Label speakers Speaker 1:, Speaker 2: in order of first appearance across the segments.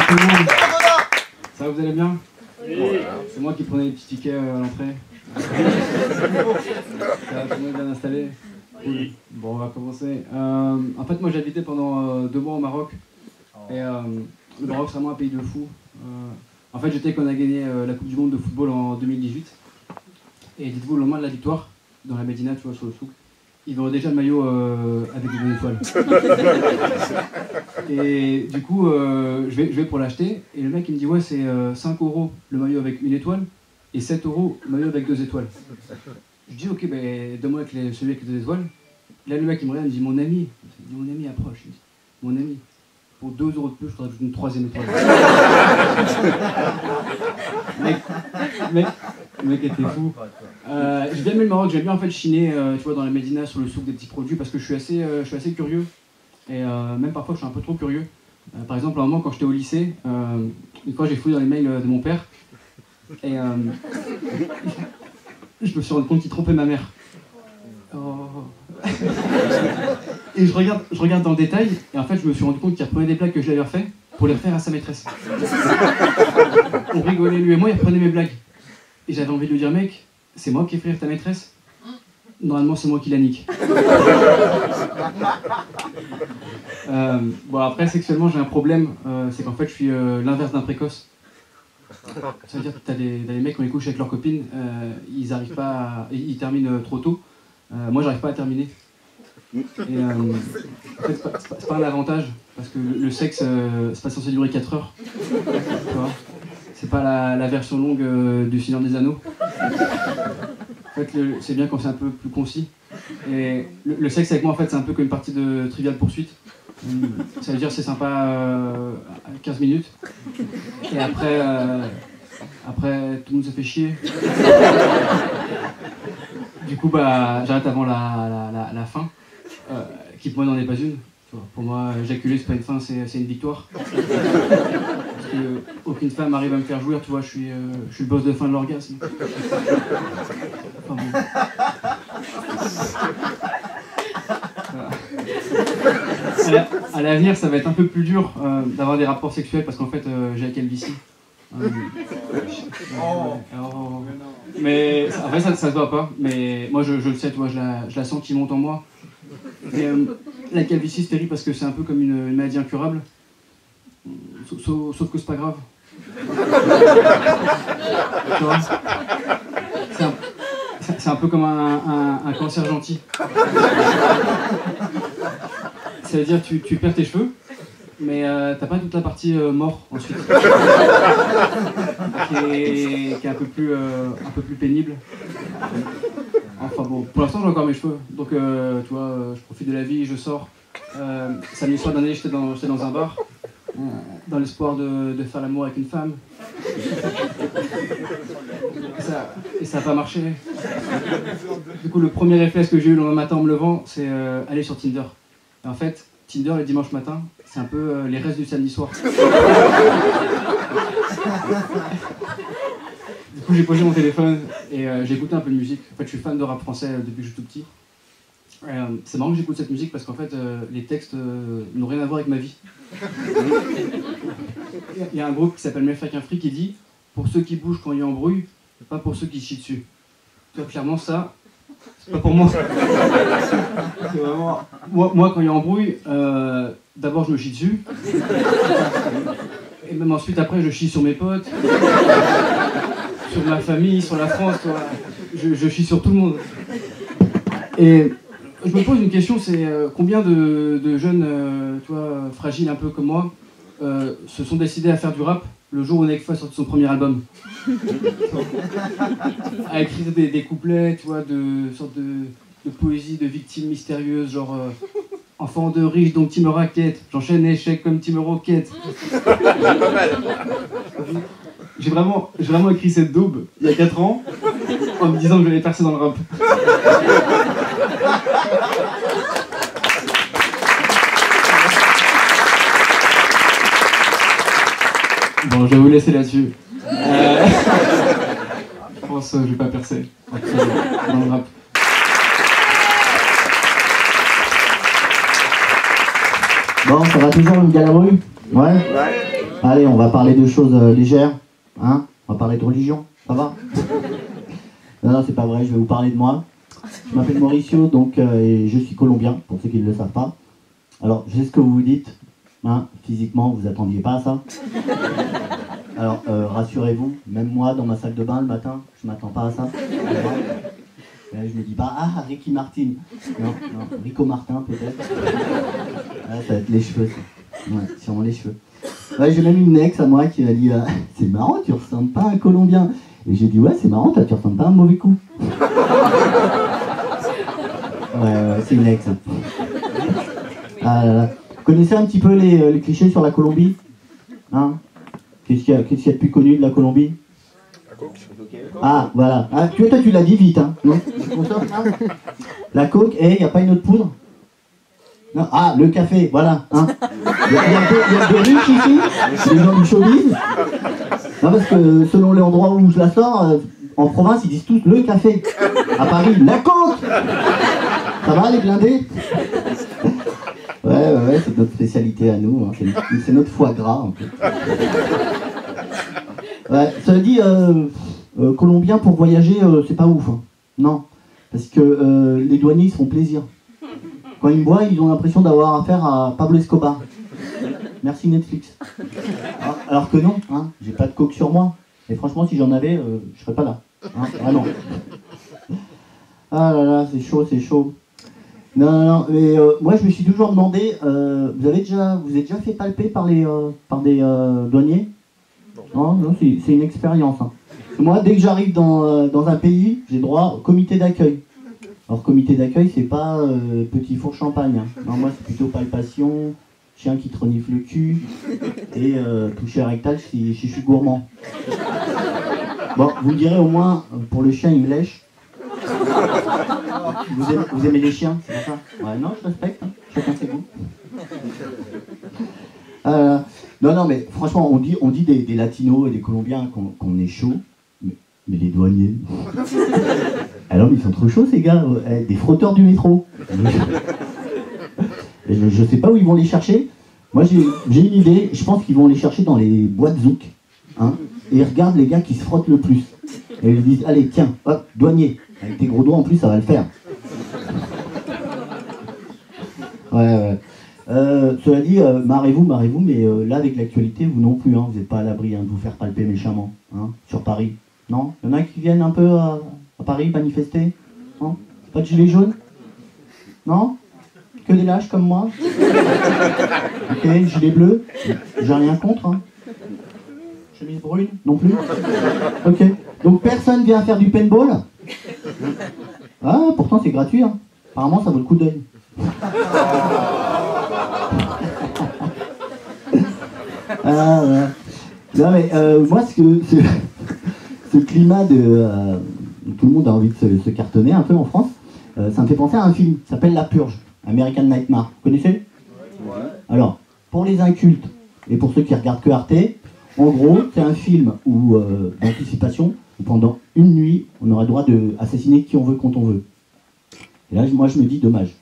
Speaker 1: tout le monde. Ça va, vous allez bien? Oui. C'est moi qui prenais les petits tickets à l'entrée. Ça va, tout le monde est bien installé? Cool. Bon, on va commencer. En fait, moi j'ai habité pendant 2 mois au Maroc. Et le Maroc, c'est vraiment un pays de fou. En fait, j'étais quand on a gagné la Coupe du Monde de football en 2018. Et dites-vous, le lendemain de la victoire, dans la Médina, tu vois, sur le souk, ils vendaient déjà le maillot avec des étoiles. Et du coup, je vais pour l'acheter. Et le mec, il me dit, ouais, c'est 5 € le maillot avec 1 étoile et 7 € le maillot avec 2 étoiles. Je dis, ok, ben, donne-moi celui avec les 2 étoiles. Là, le mec, il me regarde, il me dit, mon ami, approche. Il me dit, mon ami, pour 2 € de plus, je te rajoute une 3e étoile. Le mec était fou. J'ai bien aimé le Maroc, j'aime bien en fait chiner, tu vois, dans la Médina, sur le souk des petits produits, parce que je suis assez curieux. Et même parfois, je suis un peu trop curieux. Par exemple, à un moment, quand j'étais au lycée, une fois, j'ai fouillé dans les mails de mon père. Et je me suis rendu compte qu'il trompait ma mère. Oh. Et je regarde dans le détail, et en fait, je me suis rendu compte qu'il reprenait des blagues que je l'avais refait pour les refaire à sa maîtresse. On rigolait, lui et moi, il reprenait mes blagues. Et j'avais envie de lui dire, mec, c'est moi qui ai fait rire ta maîtresse? Normalement, c'est moi qui la nique. Bon, après, sexuellement, j'ai un problème, c'est qu'en fait, je suis l'inverse d'un précoce. Ça veut dire que t'as des mecs, quand ils couchent avec leurs copines, ils arrivent pas ils terminent trop tôt. Moi, j'arrive pas à terminer. Et en fait, c'est pas un avantage, parce que le sexe, c'est pas censé durer 4 heures. Tu vois, c'est pas la version longue du Seigneur des Anneaux. En fait, c'est bien quand c'est un peu plus concis. Et le sexe avec moi, en fait, c'est un peu comme une partie de Trivial Poursuite. Ça veut dire c'est sympa 15 minutes. Et après, tout le monde se fait chier. Du coup, bah, j'arrête avant la fin, qui pour moi n'en est pas une. Pour moi, éjaculer, c'est pas une fin, c'est une victoire. Parce que aucune femme arrive à me faire jouir, tu vois, je suis le boss de fin de l'orgasme. Enfin, bon. À l'avenir, ça va être un peu plus dur d'avoir des rapports sexuels parce qu'en fait, j'ai la calvitie. Mais en fait, ça se voit pas. Mais moi, je le sais, tu vois, je la sens qui monte en moi. Et, la calvitie, c'est terrible parce que c'est un peu comme une maladie incurable. Sauf que c'est pas grave. Tu vois, c'est un peu comme un cancer gentil. Ça veut dire que tu perds tes cheveux, mais t'as pas toute la partie mort ensuite. qui est un peu plus pénible. Enfin bon, pour l'instant j'ai encore mes cheveux, donc tu vois, je profite de la vie, je sors. Samedi soir d'année, j'étais dans un bar, dans l'espoir de faire l'amour avec une femme. Et ça n'a pas marché. Du coup, le premier réflexe que j'ai eu le lendemain matin en me levant, c'est aller sur Tinder. Et en fait, Tinder le dimanche matin, c'est un peu les restes du samedi soir. Du coup, j'ai posé mon téléphone et j'ai écouté un peu de musique. En fait, je suis fan de rap français depuis que je suis tout petit. C'est marrant que j'écoute cette musique parce qu'en fait, les textes n'ont rien à voir avec ma vie. Il y a un groupe qui s'appelle Mef avec un fric qui dit « Pour ceux qui bougent quand il y a embrouille, pas pour ceux qui chient dessus ». Tu vois, clairement, ça, c'est pas pour moi. C'est vraiment... Moi, quand il y a embrouille, d'abord je me chie dessus. Et même ensuite, après, je chie sur mes potes, sur ma famille, sur la France. Tu vois. Je chie sur tout le monde. Et je me pose une question, c'est combien de jeunes, tu vois, fragiles un peu comme moi, se sont décidés à faire du rap le jour où Nekfeu a sorti son premier album. À écrire des couplets, tu vois, de sorte de poésie, de victimes mystérieuses, genre enfant de riche dont tu me raquettes, j'enchaîne échec comme tu me roquettes. J'ai vraiment écrit cette daube il y a 4 ans en me disant que j'allais percer dans le rap. Bon, je vais vous laisser là-dessus. Je pense que je vais pas percer dans le rap.
Speaker 2: Bon, ça va toujours une Galabru? Ouais. Allez, on va parler de choses légères. Hein? On va parler de religion. Ça va? Non, c'est pas vrai, je vais vous parler de moi. Je m'appelle Mauricio, donc, et je suis colombien, pour ceux qui ne le savent pas. Alors, je sais ce que vous vous dites. Hein? Physiquement, vous attendiez pas à ça. Alors, rassurez-vous, même moi, dans ma salle de bain le matin, je m'attends pas à ça. Je me dis pas, ah, Ricky Martin. Non, Rico Martin, peut-être. Ah, ça va être les cheveux, ça. Ouais, sûrement les cheveux. Ouais, j'ai même une ex à moi qui m'a dit, c'est marrant, tu ressembles pas à un Colombien. Et j'ai dit, ouais, c'est marrant, toi, tu ressembles pas à un mauvais coup. Ouais, c'est une ex. Ah là là. Vous connaissez un petit peu les clichés sur la Colombie? Hein? Qu'est-ce qu'il y a de plus connu de la Colombie? Ah, voilà. Ah, toi, tu l'as dit vite, hein? Non? La coke, et il n'y a pas une autre poudre? Non. Ah, le café, voilà. Hein? Il y a des riches ici, des gens du showbiz. Non, parce que selon l'endroit où je la sors, en province, ils disent tous le café. À Paris, la coke. Ça va, les blindés? Ouais, c'est notre spécialité à nous. Hein. C'est notre foie gras, en fait. Ouais, ça dit, Colombien pour voyager, c'est pas ouf. Hein. Non, parce que les douaniers, ils se font plaisir. Quand ils me voient, ils ont l'impression d'avoir affaire à Pablo Escobar. Merci Netflix. Alors que non, hein, j'ai pas de coke sur moi. Et franchement, si j'en avais, je serais pas là. Hein, vraiment. Ah là là, c'est chaud, c'est chaud. Non, mais moi je me suis toujours demandé, vous êtes déjà fait palper par des douaniers? Non, c'est une expérience. Hein. Moi, dès que j'arrive dans un pays, j'ai droit au comité d'accueil. Alors, comité d'accueil, c'est pas petit four champagne. Hein. Non, moi, c'est plutôt palpation, chien qui te renifle le cul, et toucher rectal si je suis gourmand. Bon, vous me direz au moins, pour le chien, il me lèche. Vous aimez les chiens, c'est ça? Ouais, non, je respecte, hein. Chacun ses goûts. Non, mais franchement, on dit des Latinos et des Colombiens qu'on est chaud, mais les douaniers. Alors, ils sont trop chauds, ces gars, des frotteurs du métro. Et je sais pas où ils vont les chercher. Moi, j'ai une idée, je pense qu'ils vont les chercher dans les boîtes zouk. Hein, et ils regardent les gars qui se frottent le plus. Et ils disent, allez, tiens, hop, douanier. Avec tes gros doigts en plus, ça va le faire. Ouais. Cela dit, marrez-vous, mais là, avec l'actualité, vous non plus, hein, vous n'êtes pas à l'abri de vous faire palper méchamment, hein, sur Paris. Non? Il y en a qui viennent un peu à Paris manifester? Non? Pas de gilets jaunes? Non? Que des lâches comme moi? Ok, gilet bleu? J'ai rien contre, hein. Chemise brune? Non plus? Ok. Donc personne vient faire du paintball? Ah, pourtant c'est gratuit, hein. Apparemment ça vaut le coup d'œil. Ouais. Non mais moi ce climat de tout le monde a envie de se cartonner un peu en France, ça me fait penser à un film qui s'appelle La Purge, American Nightmare. Vous connaissez? Ouais. Alors, pour les incultes et pour ceux qui regardent que Arte, en gros, c'est un film d'anticipation où pendant une nuit, on aurait le droit d'assassiner qui on veut quand on veut. Et là, moi, je me dis dommage.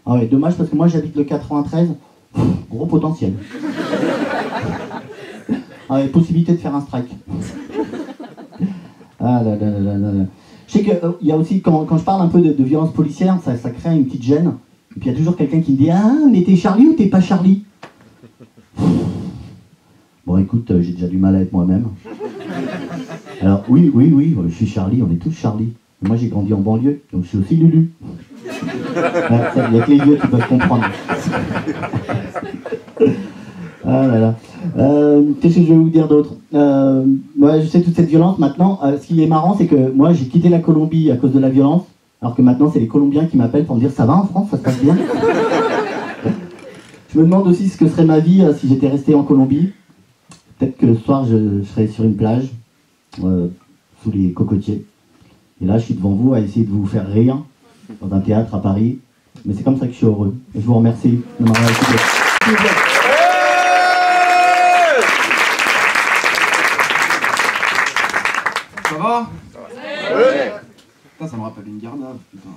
Speaker 2: Ah ouais, dommage parce que moi, j'habite le 93, gros potentiel. Ah ouais, possibilité de faire un strike. Ah là. Je sais qu'il y a aussi, quand je parle un peu de violence policière, ça crée une petite gêne. Et puis il y a toujours quelqu'un qui me dit « Ah, mais t'es Charlie ou t'es pas Charlie ?» Bon, écoute, j'ai déjà du mal à être moi-même. Alors, oui, je suis Charlie, on est tous Charlie. Mais moi, j'ai grandi en banlieue, donc je suis aussi Lulu. Il n'y a que les vieux qui peuvent comprendre. Ah là là. Qu'est-ce que je vais vous dire d'autre? Moi, je sais toute cette violence maintenant. Ce qui est marrant, c'est que moi, j'ai quitté la Colombie à cause de la violence, alors que maintenant, c'est les Colombiens qui m'appellent pour me dire « Ça va en France? Ça se passe bien ?» Je me demande aussi ce que serait ma vie si j'étais resté en Colombie. Peut-être que le soir, je serais sur une plage, sous les cocotiers. Et là, je suis devant vous à essayer de vous faire rire dans un théâtre à Paris. Mais c'est comme ça que je suis heureux. Et je vous remercie de m'avoir écouté.
Speaker 1: Ça va? Ouais. Putain, ça me rappelle une garnave, putain.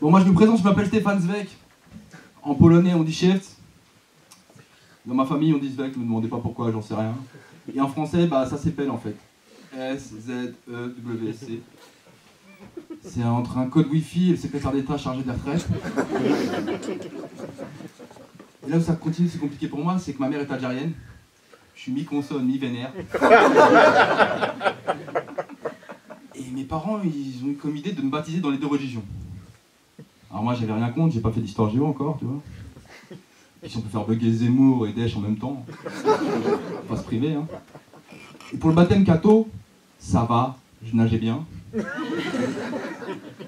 Speaker 1: Bon, moi je me présente, je m'appelle Stefan Zvek. En polonais, on dit chef.
Speaker 3: Dans ma famille, on dit Sveck, ne me demandez pas pourquoi, j'en sais rien. Et en français, bah, ça s'épelle en fait. S-Z-E-W-S-C. C'est entre un code Wi-Fi et le secrétaire d'État chargé de la retraite. Et là où ça continue, c'est compliqué pour moi, c'est que ma mère est algérienne. Je suis mi-consonne, mi-vénère. Et mes parents, ils ont eu comme idée de me baptiser dans les deux religions. Alors moi, j'avais rien contre, j'ai pas fait d'histoire géo encore, tu vois. Et si on peut faire bugger Zemmour et Daesh en même temps, faut pas se priver, hein. Et pour le baptême catho, ça va, je nageais bien.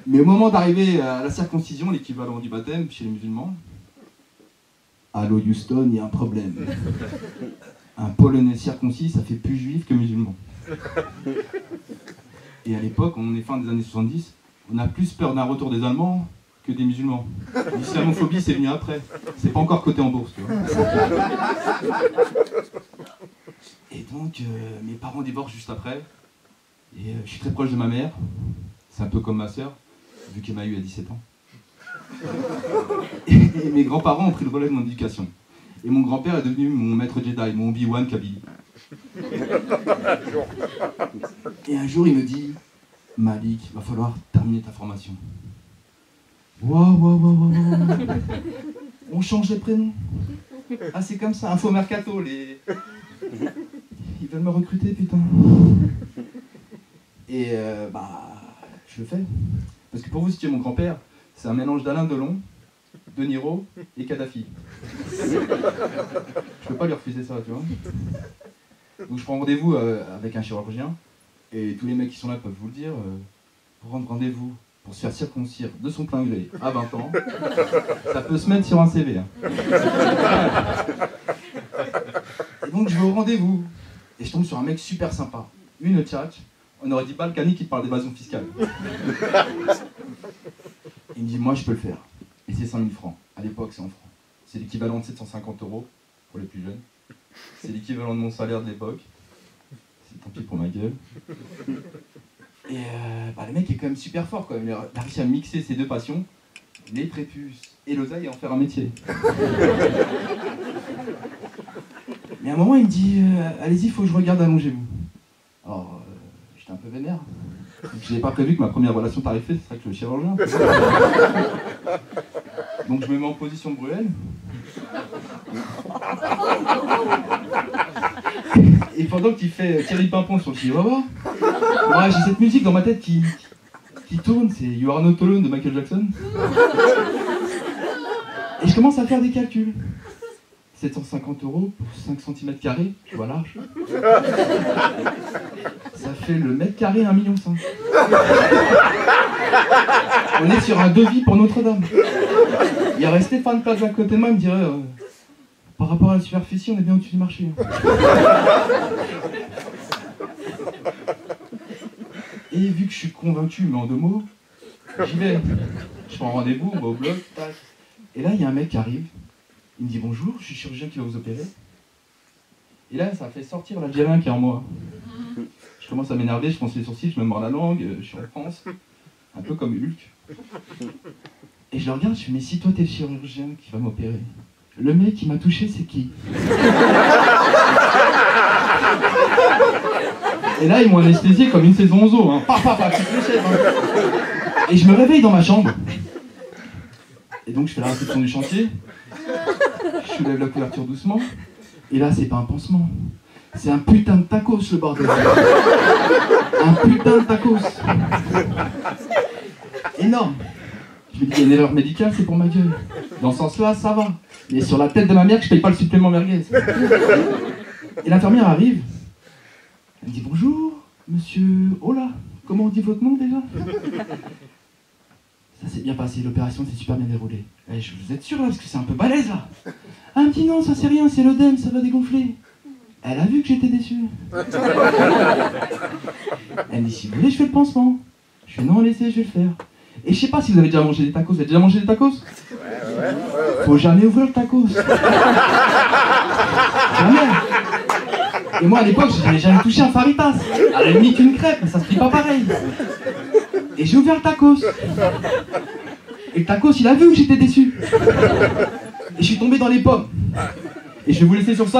Speaker 3: Mais au moment d'arriver à la circoncision, l'équivalent du baptême chez les musulmans, allô Houston, il y a un problème. Un Polonais circoncis, ça fait plus juif que musulman. Et à l'époque, on est fin des années 70, on a plus peur d'un retour des Allemands que des musulmans. L'islamophobie, c'est venu après. C'est pas encore coté en bourse, tu vois. Et donc, mes parents divorcent juste après. Et je suis très proche de ma mère. C'est un peu comme ma sœur, vu qu'elle m'a eu à 17 ans. Et mes grands-parents ont pris le relais de mon éducation. Et mon grand-père est devenu mon maître Jedi, mon Obi-Wan Kabylie. Et un jour, il me dit, Malik, va falloir terminer ta formation. Wow. On change les prénoms. Ah, c'est comme ça, info mercato, les... Ils veulent me recruter, putain. Et je le fais. Parce que pour vous situer, mon grand-père, c'est un mélange d'Alain Delon, De Niro et Kadhafi. Je peux pas lui refuser ça, tu vois. Donc je prends rendez-vous avec un chirurgien, et tous les mecs qui sont là peuvent vous le dire, pour rendre rendez-vous pour se faire circoncire de son plein gré à 20 ans, ça peut se mettre sur un CV. Hein. Et donc je vais au rendez-vous, et je tombe sur un mec super sympa, une tchatch, on aurait dit Balkany qui te parle d'évasion fiscale. Il me dit, moi je peux le faire, et c'est 100 000 francs, à l'époque c'est en francs, c'est l'équivalent de 750 € pour les plus jeunes, c'est l'équivalent de mon salaire de l'époque, c'est tant pis pour ma gueule. Et le mec est quand même super fort, quoi. Il a réussi à mixer ses deux passions, les prépuces et l'oseille, et en faire un métier. Mais à un moment, il me dit allez-y, il faut que je regarde, allongez-vous. Alors, j'étais un peu vénère. Je n'avais pas prévu que ma première relation tarifée, ce serait avec le chirurgien. Donc je me mets en position de Bruel. Et pendant qu'il fait Thierry Pimpon sur le chihuahua, moi j'ai cette musique dans ma tête qui tourne, c'est You Are Not Alone de Michael Jackson. Et je commence à faire des calculs. 750 € pour 5 cm², je vois large. Ça fait le mètre carré 1,5 million. On est sur un devis pour Notre-Dame. Il y aurait Stéphane Plaza à côté de moi, il me dirait par rapport à la superficie, on est bien au-dessus du marché. Et vu que je suis convaincu, mais en 2 mots, j'y vais. Je prends rendez-vous, on va au bloc, tac. Et là, il y a un mec qui arrive. Il me dit bonjour, je suis chirurgien qui va vous opérer. Et là, ça fait sortir l'Algérien qui est en moi. Je commence à m'énerver, je fronce les sourcils, je me mords la langue, je suis en France. Un peu comme Hulk. Et je le regarde, je fais mais si toi t'es le chirurgien qui va m'opérer, le mec qui m'a touché, c'est qui? Et là, ils m'ont anesthésié comme une saison aux zoo, hein. Paf, petite fléchette, hein. Et je me réveille dans ma chambre. Et donc, je fais la réception du chantier. Je soulève la couverture doucement. Et là, c'est pas un pansement. C'est un putain de tacos, le bordel. Un putain de tacos. Énorme. Je me dis, il y a une erreur médicale, c'est pour ma gueule. Dans ce sens-là, ça va. Mais sur la tête de ma mère, je paye pas le supplément merguez. Et l'infirmière arrive. Elle me dit, bonjour, monsieur... Oh là, comment on dit votre nom déjà? Ça s'est bien passé, l'opération s'est super bien déroulée. Eh, vous êtes sûr là, parce que c'est un peu balèze là. Ah, elle me dit, non, ça c'est rien, c'est l'œdème, ça va dégonfler. Elle a vu que j'étais déçu. Elle me dit, si vous voulez, je fais le pansement. Je fais, non, laissez, je vais le faire. Et je sais pas si vous avez déjà mangé des tacos. Vous avez déjà mangé des tacos? Ouais. Faut jamais ouvrir le tacos. Jamais. Et moi à l'époque, j'avais jamais touché un faritas. À la limite une crêpe, mais ça se plie pas pareil. Et j'ai ouvert le tacos. Et le tacos, il a vu que j'étais déçu. Et je suis tombé dans les pommes. Et je vais vous laisser sur ça.